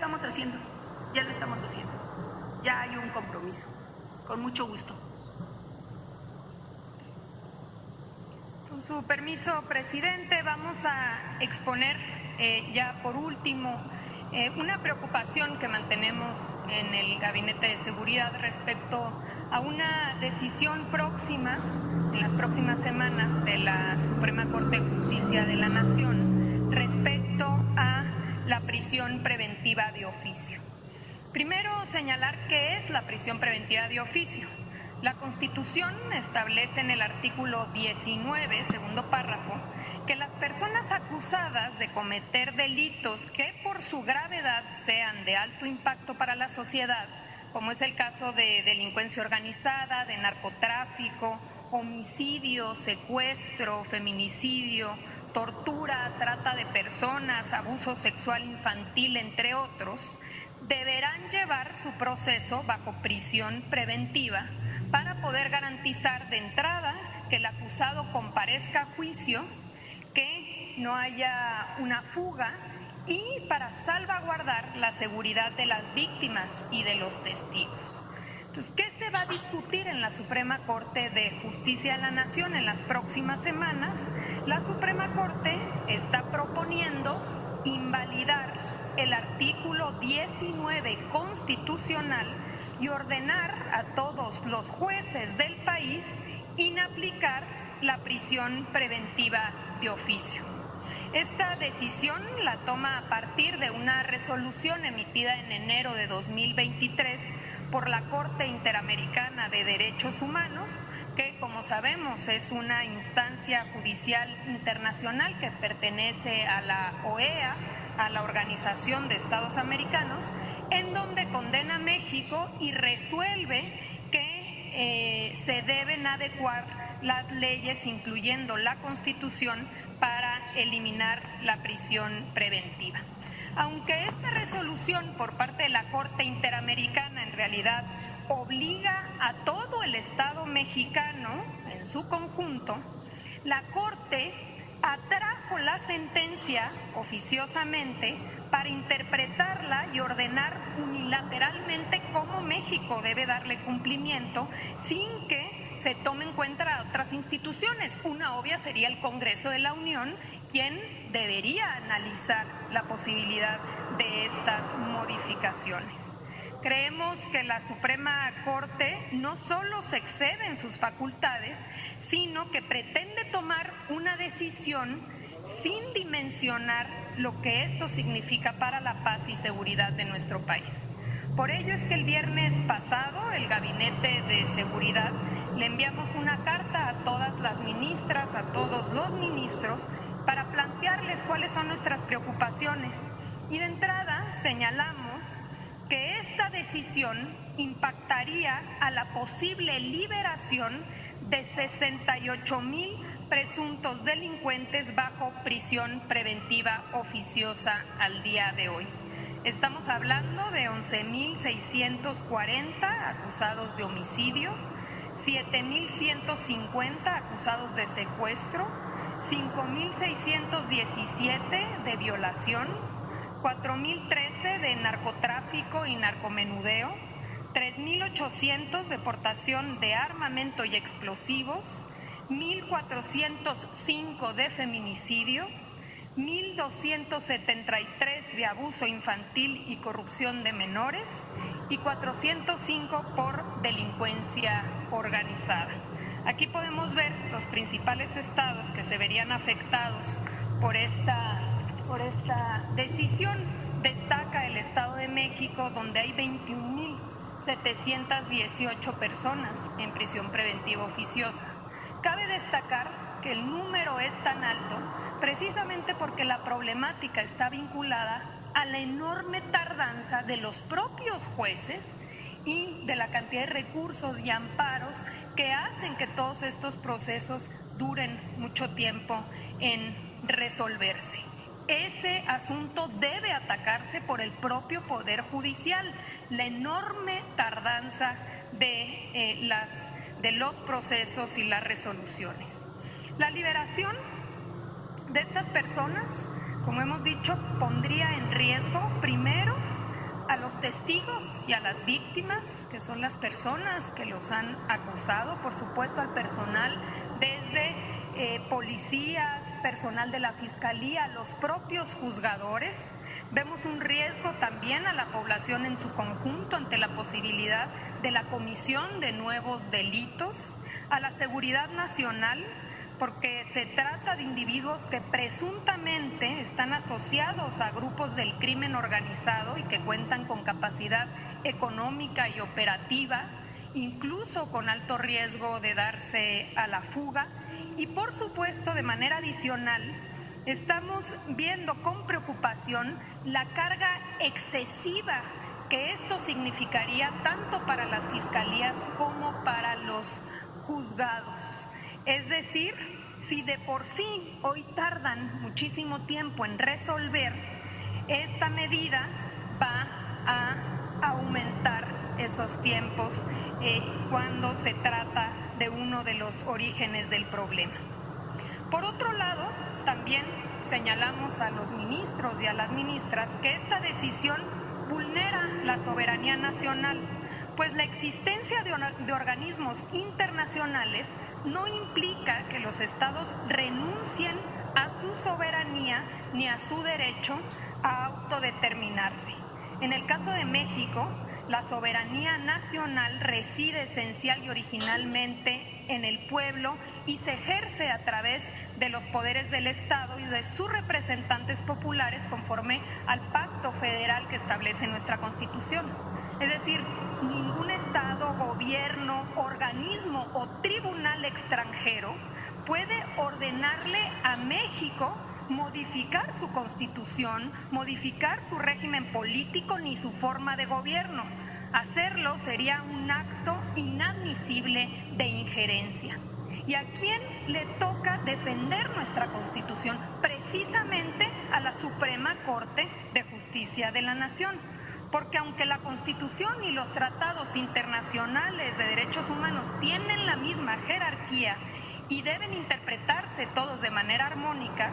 estamos haciendo, ya lo estamos haciendo. Ya hay un compromiso. Con mucho gusto. Con su permiso, presidente, vamos a exponer ya por último una preocupación que mantenemos en el Gabinete de Seguridad respecto a una decisión próxima, en las próximas semanas, de la Suprema Corte de Justicia de la Nación respecto a la prisión preventiva de oficio. Primero, señalar qué es la prisión preventiva de oficio. La Constitución establece en el artículo 19, segundo párrafo, que las personas acusadas de cometer delitos que por su gravedad sean de alto impacto para la sociedad, como es el caso de delincuencia organizada, de narcotráfico, homicidio, secuestro, feminicidio, tortura, trata de personas, abuso sexual infantil, entre otros, deberán llevar su proceso bajo prisión preventiva para poder garantizar de entrada que el acusado comparezca a juicio, que no haya una fuga y para salvaguardar la seguridad de las víctimas y de los testigos. Entonces, ¿qué se va a discutir en la Suprema Corte de Justicia de la Nación en las próximas semanas? La Suprema Corte está proponiendo invalidar el artículo 19 constitucional y ordenar a todos los jueces del país inaplicar la prisión preventiva de oficio. Esta decisión la toma a partir de una resolución emitida en enero de 2023 por la Corte Interamericana de Derechos Humanos, que, como sabemos, es una instancia judicial internacional que pertenece a la OEA, a la Organización de Estados Americanos, en donde condena a México y resuelve que se deben adecuar las leyes, incluyendo la Constitución, para eliminar la prisión preventiva. Aunque esta resolución por parte de la Corte Interamericana en realidad obliga a todo el Estado mexicano en su conjunto, la Corte atrajo la sentencia oficiosamente para interpretarla y ordenar unilateralmente cómo México debe darle cumplimiento sin que se tome en cuenta otras instituciones. Una obvia sería el Congreso de la Unión, quien debería analizar la posibilidad de estas modificaciones. Creemos que la Suprema Corte no solo se excede en sus facultades, sino que pretende tomar una decisión sin dimensionar lo que esto significa para la paz y seguridad de nuestro país. Por ello es que el viernes pasado el Gabinete de Seguridad le enviamos una carta a todas las ministras, a todos los ministros, para plantearles cuáles son nuestras preocupaciones. Y de entrada señalamos que esta decisión impactaría a la posible liberación de 68,000 presuntos delincuentes bajo prisión preventiva oficiosa al día de hoy. Estamos hablando de 11,640 acusados de homicidio, 7,150 acusados de secuestro, 5,617 de violación, 4,013 de narcotráfico y narcomenudeo, 3,800 de portación de armamento y explosivos, 1,405 de feminicidio, 1,273 de abuso infantil y corrupción de menores y 405 por delincuencia organizada. Aquí podemos ver los principales estados que se verían afectados por esta decisión. Destaca el Estado de México, donde hay 21,718 personas en prisión preventiva oficiosa. Cabe destacar que el número es tan alto precisamente porque la problemática está vinculada a la enorme tardanza de los propios jueces y de la cantidad de recursos y amparos que hacen que todos estos procesos duren mucho tiempo en resolverse. Ese asunto debe atacarse por el propio Poder Judicial, la enorme tardanza de los procesos y las resoluciones. La liberación de estas personas, como hemos dicho, pondría en riesgo, primero, a los testigos y a las víctimas, que son las personas que los han acusado, por supuesto al personal desde policías, personal de la Fiscalía, los propios juzgadores. Vemos un riesgo también a la población en su conjunto ante la posibilidad de la comisión de nuevos delitos, a la seguridad nacional, porque se trata de individuos que presuntamente están asociados a grupos del crimen organizado y que cuentan con capacidad económica y operativa, incluso con alto riesgo de darse a la fuga. Y por supuesto, de manera adicional, estamos viendo con preocupación la carga excesiva que esto significaría tanto para las fiscalías como para los juzgados. Es decir, si de por sí hoy tardan muchísimo tiempo en resolver, esta medida va a aumentar esos tiempos cuando se trata de uno de los orígenes del problema. Por otro lado, también señalamos a los ministros y a las ministras que esta decisión vulnera la soberanía nacional, pues la existencia de organismos internacionales no implica que los estados renuncien a su soberanía ni a su derecho a autodeterminarse. En el caso de México, la soberanía nacional reside esencial y originalmente en el pueblo y se ejerce a través de los poderes del Estado y de sus representantes populares conforme al pacto federal que establece nuestra Constitución. Es decir, ningún Estado, gobierno, organismo o tribunal extranjero puede ordenarle a México modificar su constitución, modificar su régimen político ni su forma de gobierno. Hacerlo sería un acto inadmisible de injerencia. ¿Y a quién le toca defender nuestra Constitución? Precisamente a la Suprema Corte de Justicia de la Nación. Porque aunque la Constitución y los tratados internacionales de derechos humanos tienen la misma jerarquía y deben interpretarse todos de manera armónica,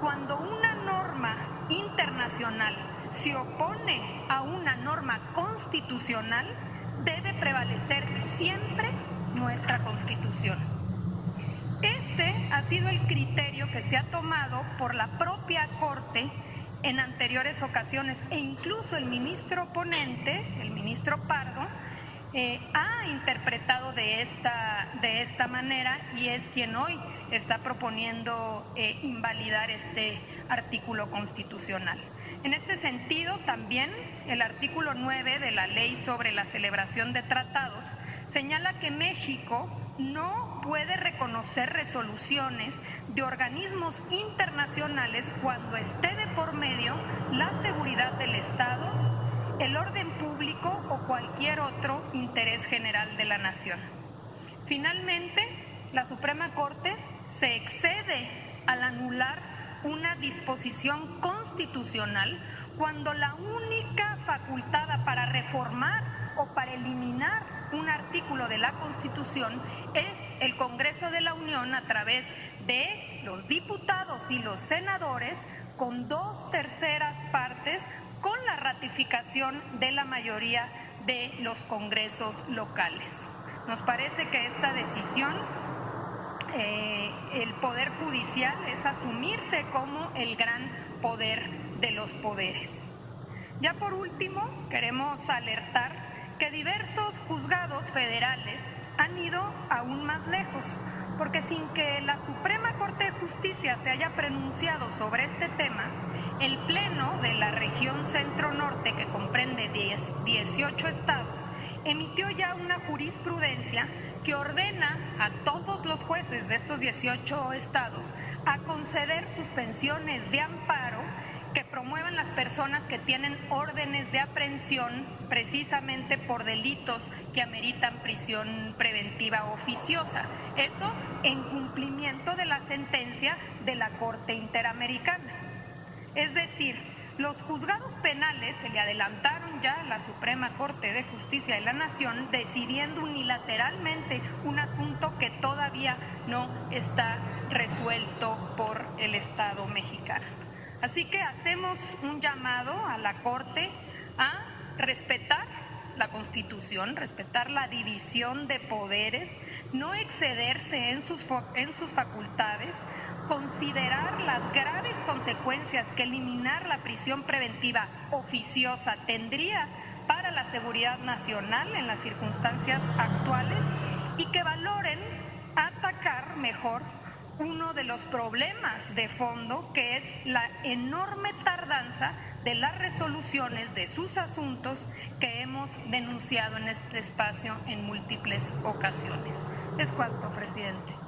cuando una norma internacional se opone a una norma constitucional, debe prevalecer siempre nuestra Constitución. Este ha sido el criterio que se ha tomado por la propia Corte en anteriores ocasiones e incluso el ministro ponente, el ministro Pardo, ha interpretado de esta manera y es quien hoy está proponiendo invalidar este artículo constitucional. En este sentido, también el artículo 9 de la Ley sobre la celebración de tratados señala que México no puede reconocer resoluciones de organismos internacionales cuando esté de por medio la seguridad del Estado, el orden público o cualquier otro interés general de la nación. Finalmente, la Suprema Corte se excede al anular una disposición constitucional cuando la única facultada para reformar o para eliminar un artículo de la Constitución es el Congreso de la Unión a través de los diputados y los senadores con 2/3 partes con la ratificación de la mayoría de los congresos locales. Nos parece que esta decisión, el Poder Judicial es asumirse como el gran poder de los poderes. Ya por último, queremos alertar que diversos juzgados federales han ido aún más lejos, porque sin que la Suprema Corte de Justicia se haya pronunciado sobre este tema, el Pleno de la región Centro-Norte, que comprende 18 estados, emitió ya una jurisprudencia que ordena a todos los jueces de estos 18 estados a conceder suspensiones de amparo que promuevan las personas que tienen órdenes de aprehensión precisamente por delitos que ameritan prisión preventiva oficiosa. Eso en cumplimiento de la sentencia de la Corte Interamericana. Es decir, los juzgados penales se le adelantaron ya a la Suprema Corte de Justicia de la Nación decidiendo unilateralmente un asunto que todavía no está resuelto por el Estado mexicano. Así que hacemos un llamado a la Corte a respetar la Constitución, respetar la división de poderes, no excederse en sus facultades, considerar las graves consecuencias que eliminar la prisión preventiva oficiosa tendría para la seguridad nacional en las circunstancias actuales y que valoren atacar mejor uno de los problemas de fondo, que es la enorme tardanza de las resoluciones de sus asuntos que hemos denunciado en este espacio en múltiples ocasiones. Es cuanto, presidente.